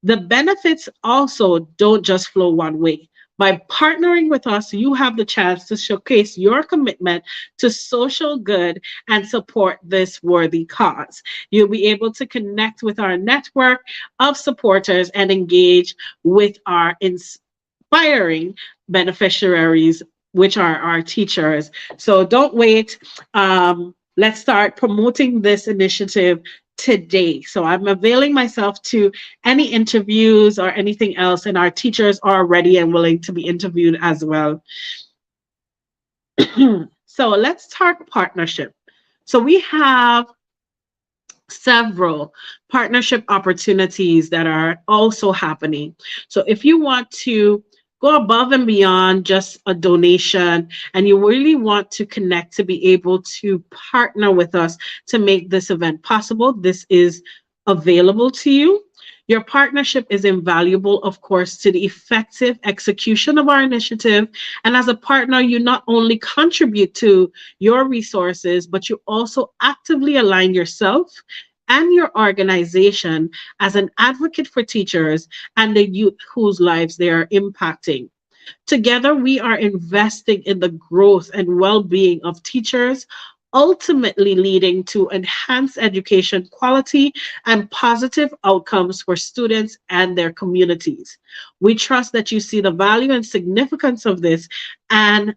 The benefits also don't just flow one way. By partnering with us, you have the chance to showcase your commitment to social good and support this worthy cause. You'll be able to connect with our network of supporters and engage with our inspiring beneficiaries, which are our teachers. So don't wait. Let's start promoting this initiative today. So I'm availing myself to any interviews or anything else, and our teachers are ready and willing to be interviewed as well. So let's talk partnership. So we have several partnership opportunities that are also happening. So if you want to go above and beyond just a donation and you really want to connect to be able to partner with us to make this event possible, this is available to you. Your partnership is invaluable, of course, to the effective execution of our initiative. And as a partner, you not only contribute to your resources, but you also actively align yourself and your organization as an advocate for teachers and the youth whose lives they are impacting. Together, we are investing in the growth and well being of teachers, ultimately leading to enhanced education quality and positive outcomes for students and their communities. We trust that you see the value and significance of this and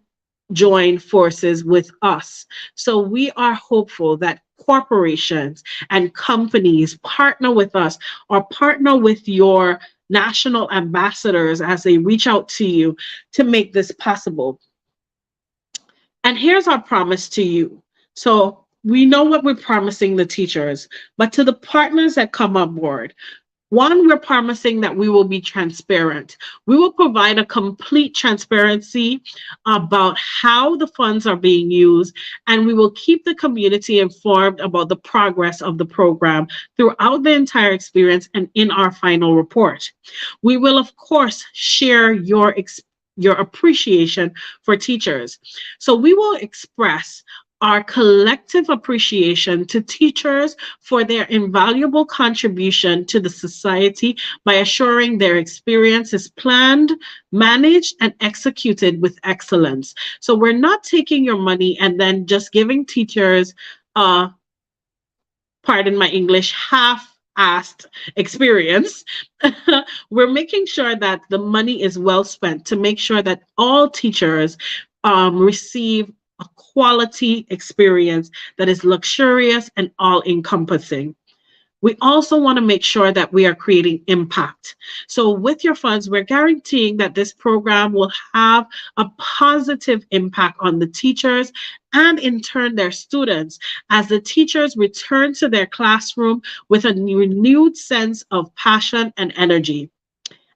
join forces with us. So we are hopeful that corporations and companies partner with us or partner with your national ambassadors as they reach out to you to make this possible. And here's our promise to you. So we know what we're promising the teachers, but to the partners that come on board, one, we're promising that we will be transparent. We will provide a complete transparency about how the funds are being used, and we will keep the community informed about the progress of the program throughout the entire experience and in our final report. We will, of course, share your appreciation for teachers. So we will express our collective appreciation to teachers for their invaluable contribution to the society by assuring their experience is planned, managed, and executed with excellence. So we're not taking your money and then just giving teachers, pardon my English, half-assed experience. We're making sure that the money is well spent to make sure that all teachers receive a quality experience that is luxurious and all encompassing. We also want to make sure that we are creating impact. So with your funds, we're guaranteeing that this program will have a positive impact on the teachers and in turn their students as the teachers return to their classroom with a renewed sense of passion and energy.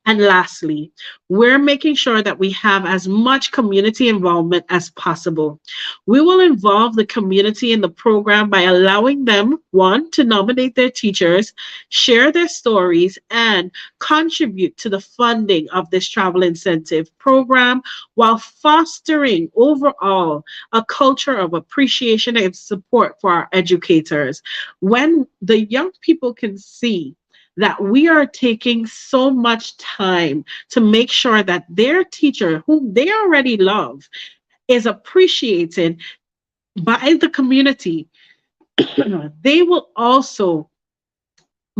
And lastly, we're making sure that we have as much community involvement as possible. We will involve the community in the program by allowing them, one, to nominate their teachers, share their stories, and contribute to the funding of this travel incentive program while fostering overall a culture of appreciation and support for our educators. When the young people can see that we are taking so much time to make sure that their teacher, whom they already love, is appreciated by the community, They will also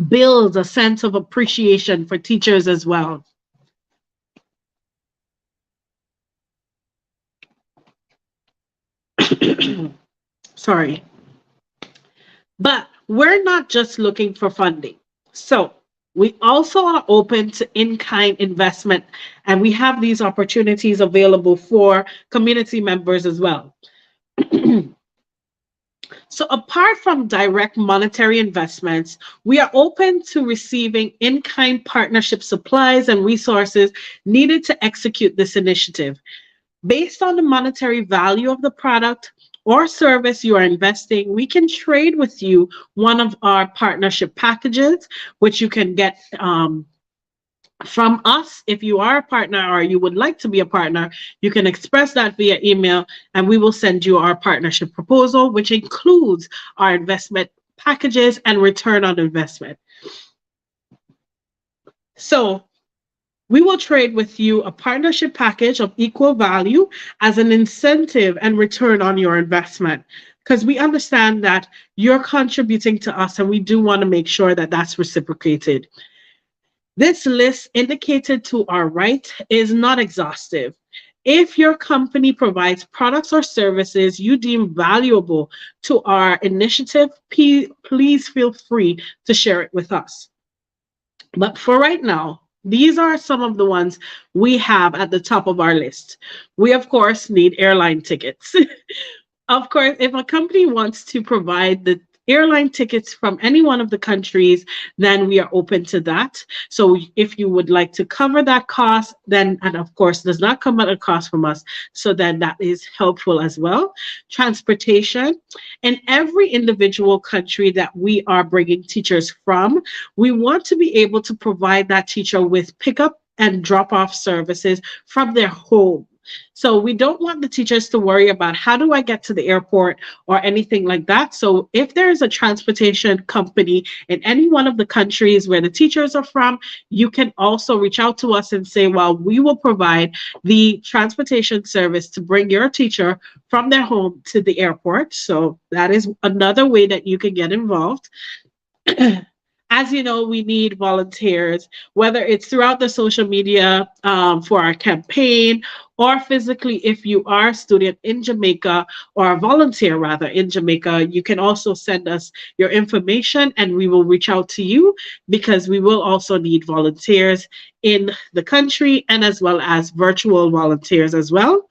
build a sense of appreciation for teachers as well. Sorry. But we're not just looking for funding. So we also are open to in-kind investment, and we have these opportunities available for community members as well. So apart from direct monetary investments, we are open to receiving in-kind partnership supplies and resources needed to execute this initiative. Based on the monetary value of the product or service you are investing, we can trade with you one of our partnership packages, which you can get from us. If you are a partner or you would like to be a partner, you can express that via email and we will send you our partnership proposal, which includes our investment packages and return on investment. So we will trade with you a partnership package of equal value as an incentive and return on your investment, because we understand that you're contributing to us and we do want to make sure that that's reciprocated. This list indicated to our right is not exhaustive. If your company provides products or services you deem valuable to our initiative, please feel free to share it with us. But for right now, these are some of the ones we have at the top of our list. We, of course, need airline tickets. Of course, if a company wants to provide the airline tickets from any one of the countries, then we are open to that. So if you would like to cover that cost, then, and of course, does not come at a cost from us, so then that is helpful as well. Transportation. In every individual country that we are bringing teachers from, we want to be able to provide that teacher with pickup and drop off services from their home. So we don't want the teachers to worry about how do I get to the airport or anything like that. So if there is a transportation company in any one of the countries where the teachers are from, you can also reach out to us and say, well, we will provide the transportation service to bring your teacher from their home to the airport. So that is another way that you can get involved. As you know, we need volunteers, whether it's throughout the social media for our campaign, or physically if you are a student in Jamaica or a volunteer rather in Jamaica. You can also send us your information and we will reach out to you, because we will also need volunteers in the country and as well as virtual volunteers as well.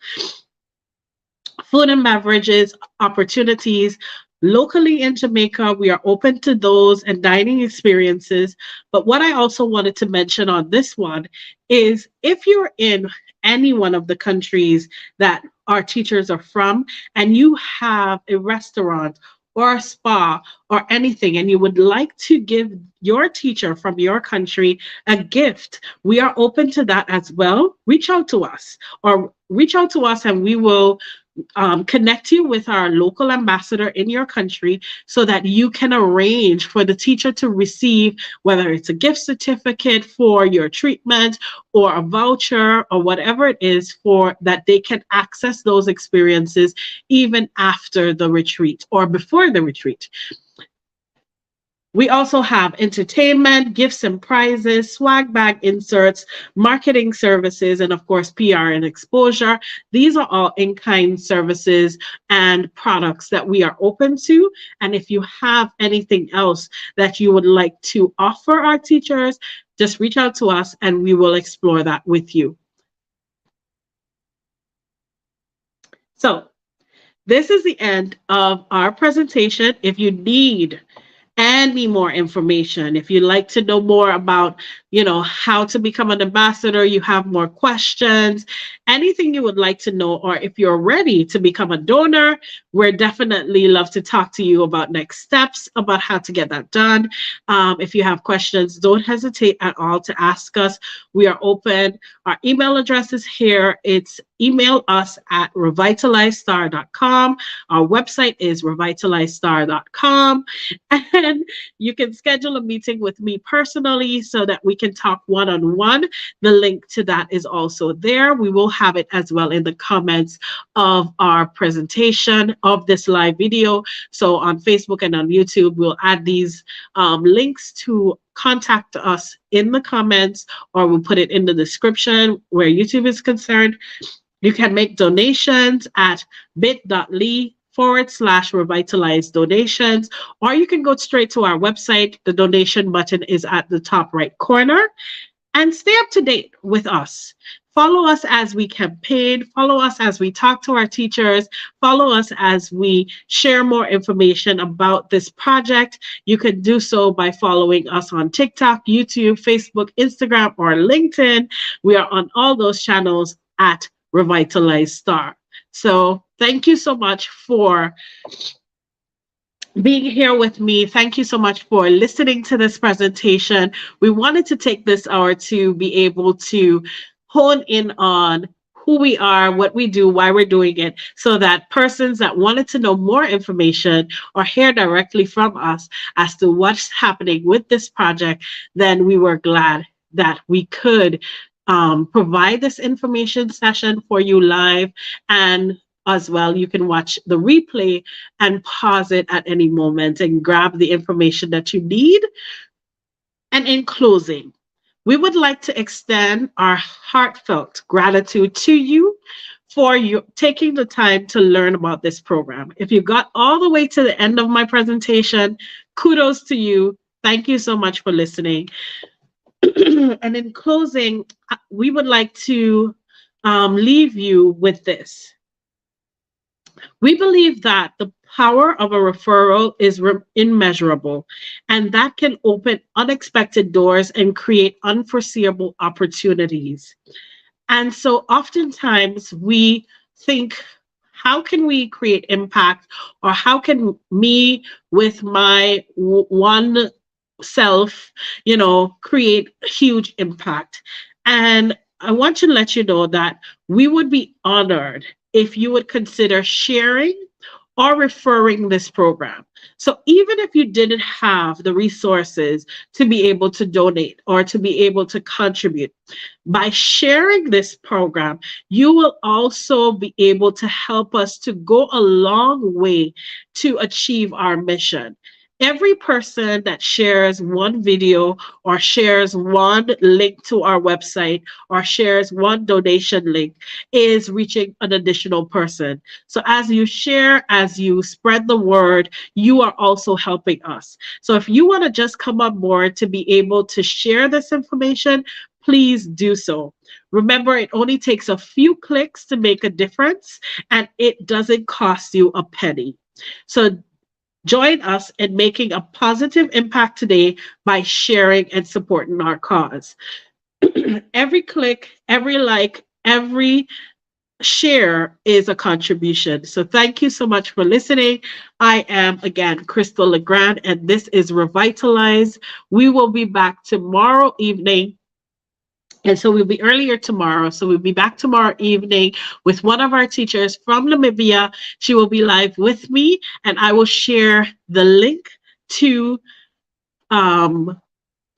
Food and beverages opportunities. Locally in Jamaica, we are open to those and dining experiences. But what I also wanted to mention on this one is if you're in any one of the countries that our teachers are from and you have a restaurant or a spa or anything, and you would like to give your teacher from your country a gift, we are open to that as well. Reach out to us and we will connect you with our local ambassador in your country so that you can arrange for the teacher to receive, whether it's a gift certificate for your treatment or a voucher or whatever it is, for that they can access those experiences even after the retreat or before the retreat. We also have entertainment, gifts and prizes, swag bag inserts, marketing services, and of course, PR and exposure. These are all in-kind services and products that we are open to. And if you have anything else that you would like to offer our teachers, just reach out to us and we will explore that with you. So this is the end of our presentation. If you need any more information, if you'd like to know more about, how to become an ambassador, you have more questions, anything you would like to know, or if you're ready to become a donor, we're definitely love to talk to you about next steps, about how to get that done. If you have questions, don't hesitate at all to ask us. We are open. Our email address is here. It's email us at revitalizedstar.com. Our website is revitalizedstar.com. And you can schedule a meeting with me personally so that we can talk one-on-one. The link to that is also there. We will have it as well in the comments of our presentation of this live video. So on Facebook and on YouTube, we'll add these links to contact us in the comments, or we'll put it in the description where YouTube is concerned. You can make donations at bit.ly/revitalized donations, or you can go straight to our website. The donation button is at the top right corner. And stay up to date with us. Follow us as we campaign, follow us as we talk to our teachers, follow us as we share more information about this project. You can do so by following us on TikTok, YouTube, Facebook, Instagram, or LinkedIn. We are on all those channels at Revitalized Star. So thank you so much for being here with me. Thank you so much for listening to this presentation. We wanted to take this hour to be able to hone in on who we are, what we do, why we're doing it, so that persons that wanted to know more information or hear directly from us as to what's happening with this project, then we were glad that we could provide this information session for you live. And as well, you can watch the replay and pause it at any moment and grab the information that you need. And in closing, we would like to extend our heartfelt gratitude to you for you taking the time to learn about this program. If you got all the way to the end of my presentation, kudos to you. Thank you so much for listening. And in closing, we would like to leave you with this. We believe that the power of a referral is immeasurable, and that can open unexpected doors and create unforeseeable opportunities. And so oftentimes we think, how can we create impact, or how can me with my one self, create huge impact? And I want to let you know that we would be honored if you would consider sharing or referring this program. So even if you didn't have the resources to be able to donate or to be able to contribute, by sharing this program, you will also be able to help us to go a long way to achieve our mission. Every person that shares one video or shares one link to our website or shares one donation link is reaching an additional person. So as you share, as you spread the word, you are also helping us. So if you want to just come on board to be able to share this information, please do so. Remember, it only takes a few clicks to make a difference, and it doesn't cost you a penny. So join us in making a positive impact today by sharing and supporting our cause. Every click, every like, every share is a contribution. So thank you so much for listening. I am, again, Cristal Legrand, and this is Revitalized. We will be back tomorrow evening. And so we'll be earlier tomorrow. So we'll be back tomorrow evening with one of our teachers from Namibia. She will be live with me, and I will share the link to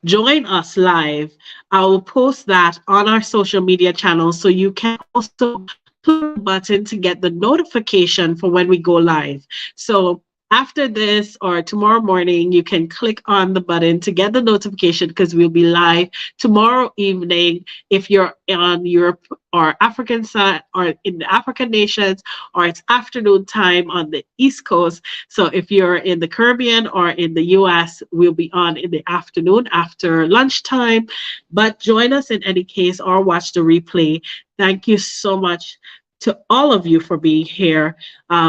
join us live. I will post that on our social media channels, so you can also click the button to get the notification for when we go live. So after this or tomorrow morning, you can click on the button to get the notification, because we'll be live tomorrow evening if you're on Europe or African side or in the African nations, or it's afternoon time on the East Coast. So if you're in the Caribbean or in the US, we'll be on in the afternoon after lunchtime. But join us in any case, or watch the replay. Thank you so much to all of you for being here.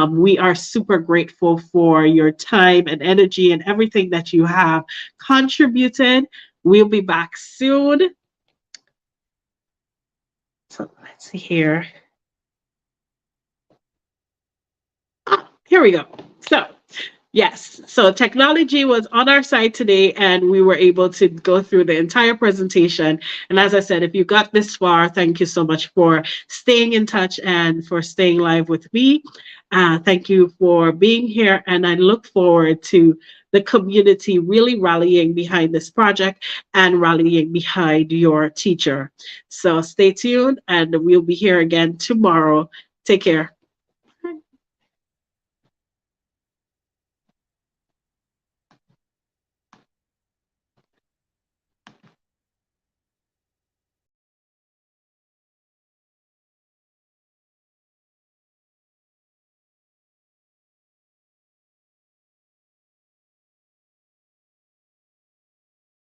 We are super grateful for your time and energy and everything that you have contributed. We'll be back soon. So let's see here. Here we go. So Yes. So technology was on our side today, and we were able to go through the entire presentation. And as I said, if you got this far, thank you so much for staying in touch and for staying live with me. Thank you for being here. And I look forward to the community really rallying behind this project and rallying behind your teacher. So stay tuned, and we'll be here again tomorrow. Take care.